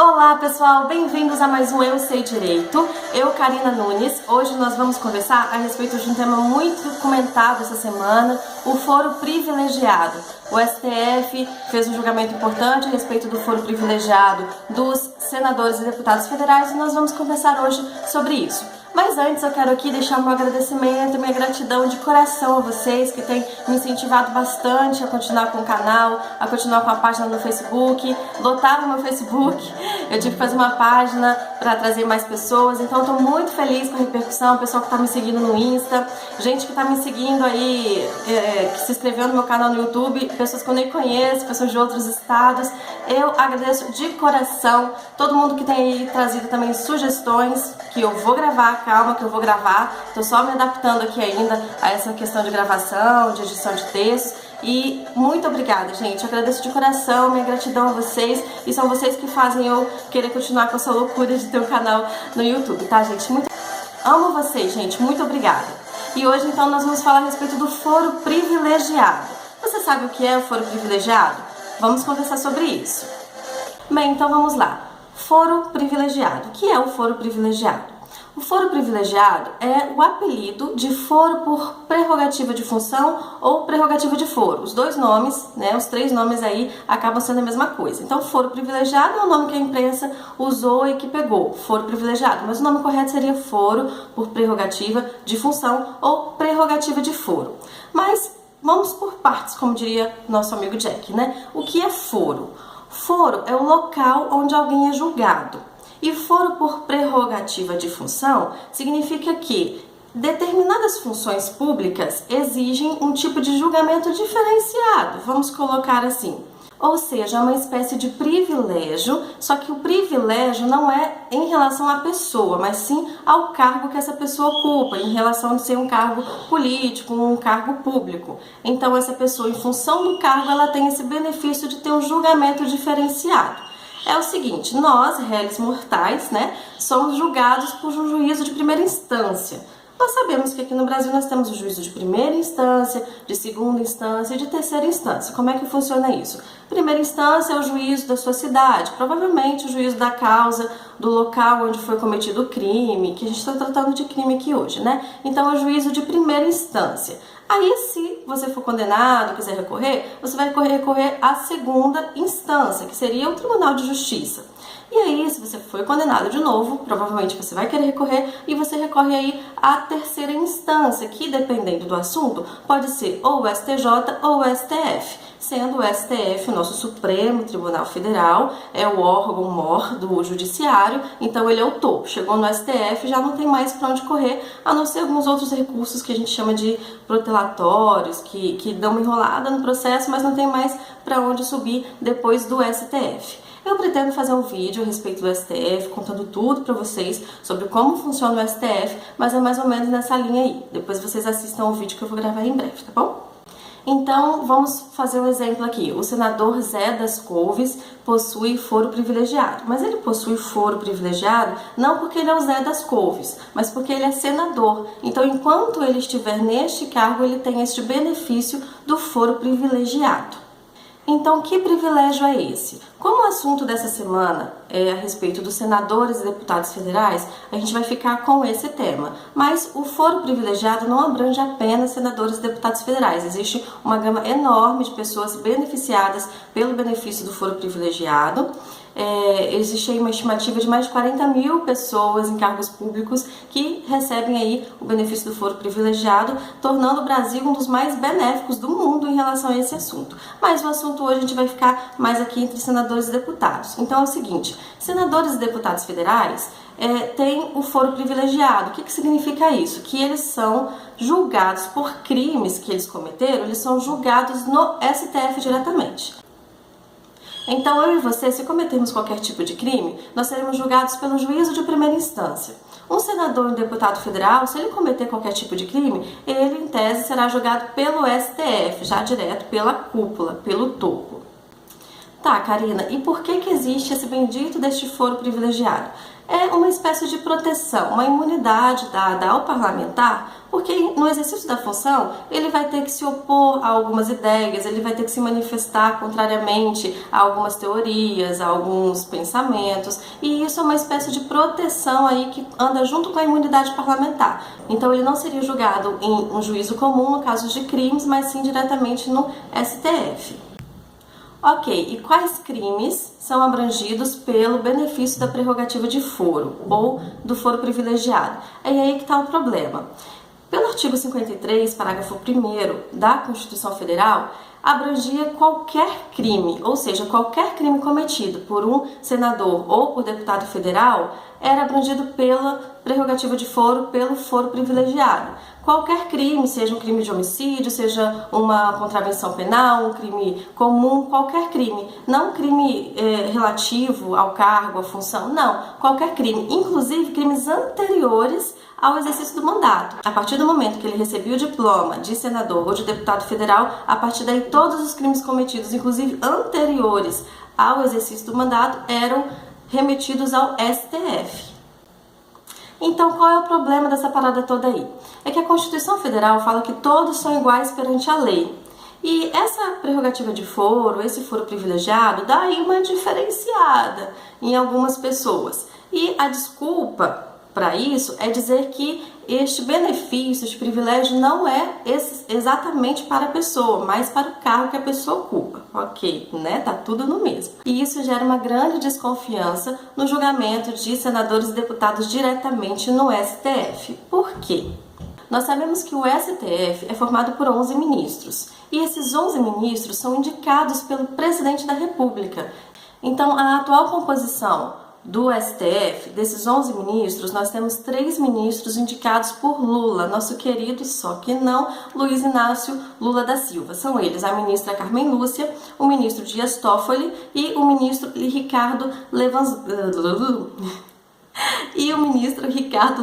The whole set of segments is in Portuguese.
Olá pessoal, bem-vindos a mais um Eu Sei Direito. Eu, Karina Nunes. Hoje nós vamos conversar a respeito de um tema muito comentado essa semana, o foro privilegiado. O STF fez um julgamento importante a respeito do foro privilegiado dos senadores e deputados federais e nós vamos conversar hoje sobre isso. Mas antes eu quero aqui deixar meu agradecimento, minha gratidão de coração a vocês que têm me incentivado bastante a continuar com o canal, a continuar com a página no Facebook. Lotaram meu Facebook, eu tive que fazer uma página para trazer mais pessoas, então eu tô muito feliz com a repercussão, o pessoal que tá me seguindo no Insta, gente que tá me seguindo aí, que se inscreveu no meu canal no YouTube, pessoas que eu nem conheço, pessoas de outros estados. Eu agradeço de coração todo mundo que tem aí trazido também sugestões que eu vou gravar. Calma que eu vou gravar, tô só me adaptando aqui ainda a essa questão de gravação, de edição de textos. E muito obrigada, gente, eu agradeço de coração, minha gratidão a vocês. E são vocês que fazem eu querer continuar com essa loucura de ter um canal no YouTube, tá, gente? Amo vocês, gente, muito obrigada. E hoje, então, nós vamos falar a respeito do foro privilegiado. Você sabe o que é o foro privilegiado? Vamos conversar sobre isso. Bem, então vamos lá. Foro privilegiado. O que é o foro privilegiado? O foro privilegiado é o apelido de foro por prerrogativa de função ou prerrogativa de foro. Os dois nomes, né, os três nomes aí acabam sendo a mesma coisa. Então, foro privilegiado é o nome que a imprensa usou e que pegou, foro privilegiado. Mas o nome correto seria foro por prerrogativa de função ou prerrogativa de foro. Mas vamos por partes, como diria nosso amigo Jack, né? O que é foro? Foro é o local onde alguém é julgado. E foro por prerrogativa de função significa que determinadas funções públicas exigem um tipo de julgamento diferenciado, vamos colocar assim. Ou seja, é uma espécie de privilégio, só que o privilégio não é em relação à pessoa, mas sim ao cargo que essa pessoa ocupa, em relação a ser um cargo político, um cargo público. Então essa pessoa, em função do cargo, ela tem esse benefício de ter um julgamento diferenciado. É o seguinte, nós, réis mortais, né, somos julgados por um juízo de primeira instância. Nós sabemos que aqui no Brasil nós temos o juízo de primeira instância, de segunda instância e de terceira instância. Como é que funciona isso? Primeira instância é o juízo da sua cidade, provavelmente o juízo da causa do local onde foi cometido o crime, que a gente está tratando de crime aqui hoje, né? Então é o juízo de primeira instância. Aí, se você for condenado, quiser recorrer, você vai recorrer à segunda instância, que seria o Tribunal de Justiça. E aí, se você foi condenado de novo, provavelmente você vai querer recorrer e você recorre aí à terceira instância, que dependendo do assunto, pode ser ou o STJ ou o STF. Sendo o STF o nosso Supremo Tribunal Federal, é o órgão mor do Judiciário, então ele é o topo. Chegou no STF, já não tem mais para onde correr, a não ser alguns outros recursos que a gente chama de protelatórios, que dão uma enrolada no processo, mas não tem mais para onde subir depois do STF. Eu pretendo fazer um vídeo a respeito do STF, contando tudo para vocês sobre como funciona o STF, mas é mais ou menos nessa linha aí. Depois vocês assistam o vídeo que eu vou gravar em breve, tá bom? Então, vamos fazer um exemplo aqui. O senador Zé das Couves possui foro privilegiado. Mas ele possui foro privilegiado não porque ele é o Zé das Couves, mas porque ele é senador. Então, enquanto ele estiver neste cargo, ele tem este benefício do foro privilegiado. Então, que privilégio é esse? Como o assunto dessa semana é a respeito dos senadores e deputados federais, a gente vai ficar com esse tema. Mas o foro privilegiado não abrange apenas senadores e deputados federais. Existe uma gama enorme de pessoas beneficiadas pelo benefício do foro privilegiado. Existe aí uma estimativa de mais de 40 mil pessoas em cargos públicos que recebem aí o benefício do foro privilegiado, tornando o Brasil um dos mais benéficos do mundo em relação a esse assunto. Mas o assunto hoje a gente vai ficar mais aqui entre senadores e deputados. Então é o seguinte, senadores e deputados federais têm o foro privilegiado. O que significa isso? Que eles são julgados por crimes que eles cometeram, eles são julgados no STF diretamente. Então, eu e você, se cometermos qualquer tipo de crime, nós seremos julgados pelo juízo de primeira instância. Um senador ou um deputado federal, se ele cometer qualquer tipo de crime, ele, em tese, será julgado pelo STF, já direto pela cúpula, pelo topo. Tá, Karina, e por que existe esse bendito deste foro privilegiado? É uma espécie de proteção, uma imunidade dada ao parlamentar, porque no exercício da função ele vai ter que se opor a algumas ideias, ele vai ter que se manifestar contrariamente a algumas teorias, a alguns pensamentos, e isso é uma espécie de proteção aí que anda junto com a imunidade parlamentar. Então ele não seria julgado em um juízo comum no caso de crimes, mas sim diretamente no STF. Ok, e quais crimes são abrangidos pelo benefício da prerrogativa de foro ou do foro privilegiado? É aí que está o problema. Pelo artigo 53, parágrafo 1º da Constituição Federal, abrangia qualquer crime, ou seja, qualquer crime cometido por um senador ou por deputado federal era abrangido pela prerrogativa de foro, pelo foro privilegiado. Qualquer crime, seja um crime de homicídio, seja uma contravenção penal, um crime comum, qualquer crime, não crime relativo ao cargo, à função, não, qualquer crime, inclusive crimes anteriores ao exercício do mandato. A partir do momento que ele recebia o diploma de senador ou de deputado federal, a partir daí todos os crimes cometidos, inclusive anteriores ao exercício do mandato, eram remetidos ao STF. Então, qual é o problema dessa parada toda aí? É que a Constituição Federal fala que todos são iguais perante a lei. E essa prerrogativa de foro, esse foro privilegiado, dá aí uma diferenciada em algumas pessoas. E a desculpa para isso é dizer que este benefício, este privilégio não é exatamente para a pessoa, mas para o cargo que a pessoa ocupa. Ok, né? Tá tudo no mesmo. E isso gera uma grande desconfiança no julgamento de senadores e deputados diretamente no STF. Por quê? Nós sabemos que o STF é formado por 11 ministros, e esses 11 ministros são indicados pelo presidente da República. Então, a atual composição do STF, desses 11 ministros, nós temos 3 ministros indicados por Lula, nosso querido, só que não, Luiz Inácio Lula da Silva. São eles a ministra Carmen Lúcia, o ministro Dias Toffoli e o ministro Ricardo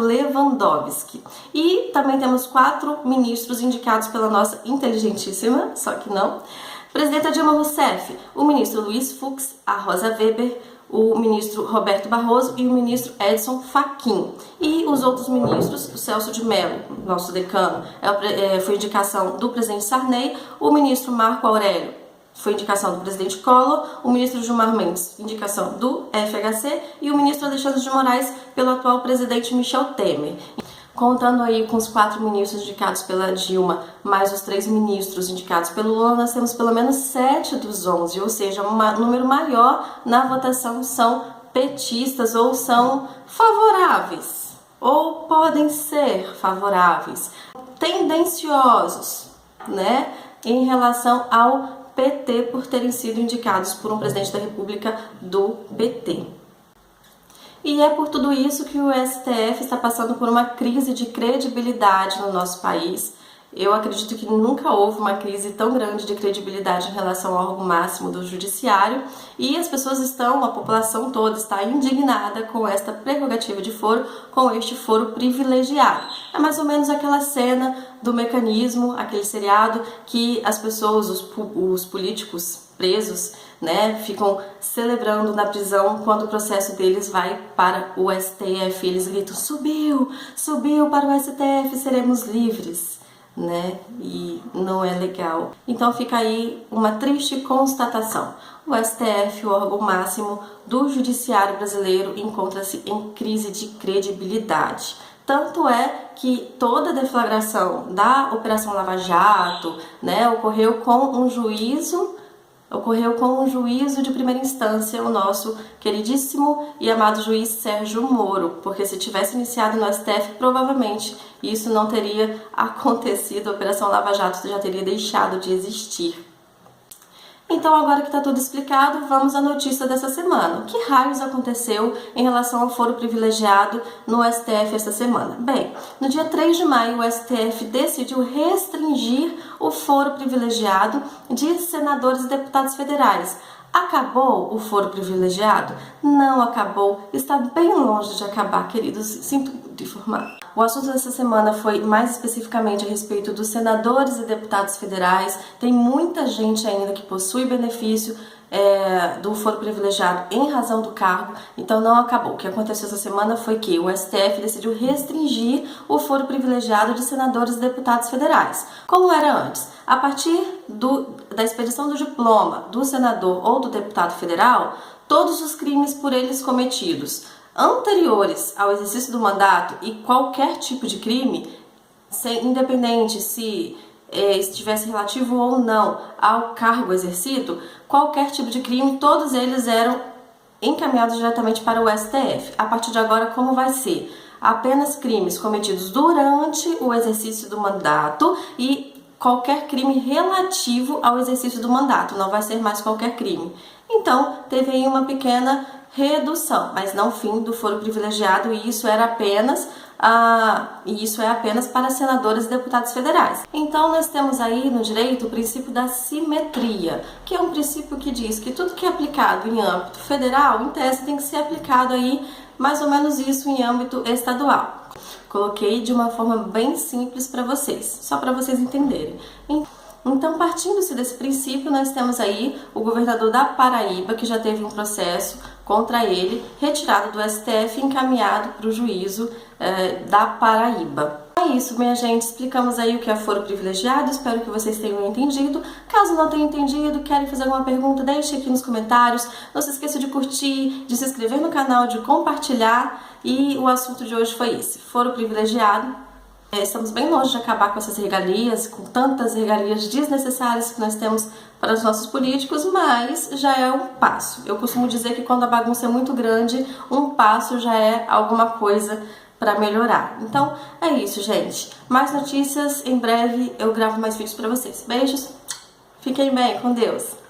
Lewandowski. E também temos 4 ministros indicados pela nossa inteligentíssima, só que não, presidenta Dilma Rousseff, o ministro Luiz Fux, a Rosa Weber, o ministro Roberto Barroso e o ministro Edson Fachin. E os outros ministros, o Celso de Mello, nosso decano, foi indicação do presidente Sarney, o ministro Marco Aurélio foi indicação do presidente Collor, o ministro Gilmar Mendes, indicação do FHC, e o ministro Alexandre de Moraes pelo atual presidente Michel Temer. Contando aí com os 4 ministros indicados pela Dilma, mais os 3 ministros indicados pelo Lula, nós temos pelo menos 7 dos 11, ou seja, um número maior na votação são petistas ou são favoráveis, ou podem ser favoráveis, tendenciosos, né, em relação ao PT por terem sido indicados por um presidente da República do PT. E é por tudo isso que o STF está passando por uma crise de credibilidade no nosso país. Eu acredito que nunca houve uma crise tão grande de credibilidade em relação ao órgão máximo do judiciário, e as pessoas estão, a população toda está indignada com esta prerrogativa de foro, com este foro privilegiado. É mais ou menos aquela cena do Mecanismo, aquele seriado que as pessoas, os políticos presos, né, ficam celebrando na prisão quando o processo deles vai para o STF. Eles gritam: subiu, subiu para o STF, seremos livres, né? E não é legal. Então fica aí uma triste constatação. O STF, o órgão máximo do judiciário brasileiro, encontra-se em crise de credibilidade. Tanto é que toda a deflagração da Operação Lava Jato, né, ocorreu com um juízo de primeira instância, o nosso queridíssimo e amado juiz Sérgio Moro, porque se tivesse iniciado no STF, provavelmente isso não teria acontecido, a Operação Lava Jato já teria deixado de existir. Então, agora que está tudo explicado, vamos à notícia dessa semana. O que raios aconteceu em relação ao foro privilegiado no STF esta semana? Bem, no dia 3 de maio, o STF decidiu restringir o foro privilegiado de senadores e deputados federais. Acabou o foro privilegiado? Não acabou, está bem longe de acabar, queridos, sinto muito informar. O assunto dessa semana foi mais especificamente a respeito dos senadores e deputados federais. Tem muita gente ainda que possui benefício do foro privilegiado em razão do cargo, então não acabou. O que aconteceu essa semana foi que o STF decidiu restringir o foro privilegiado de senadores e deputados federais, como era antes. A partir da expedição do diploma do senador ou do deputado federal, todos os crimes por eles cometidos anteriores ao exercício do mandato e qualquer tipo de crime, independente se estivesse relativo ou não ao cargo exercido, qualquer tipo de crime, todos eles eram encaminhados diretamente para o STF. A partir de agora, como vai ser? Apenas crimes cometidos durante o exercício do mandato e qualquer crime relativo ao exercício do mandato, não vai ser mais qualquer crime. Então, teve aí uma pequena redução, mas não fim do foro privilegiado, e isso é apenas para senadores e deputados federais. Então nós temos aí no direito o princípio da simetria, que é um princípio que diz que tudo que é aplicado em âmbito federal, em tese, tem que ser aplicado aí mais ou menos isso em âmbito estadual. Coloquei de uma forma bem simples para vocês, só para vocês entenderem. Então, partindo-se desse princípio, nós temos aí o governador da Paraíba, que já teve um processo contra ele, retirado do STF e encaminhado para o juízo da Paraíba. É isso, minha gente. Explicamos aí o que é foro privilegiado. Espero que vocês tenham entendido. Caso não tenham entendido, querem fazer alguma pergunta, deixe aqui nos comentários. Não se esqueça de curtir, de se inscrever no canal, de compartilhar. E o assunto de hoje foi esse, foro privilegiado. Estamos bem longe de acabar com essas regalias, com tantas regalias desnecessárias que nós temos para os nossos políticos, mas já é um passo. Eu costumo dizer que quando a bagunça é muito grande, um passo já é alguma coisa para melhorar. Então é isso, gente. Mais notícias, em breve eu gravo mais vídeos para vocês. Beijos, fiquem bem, com Deus!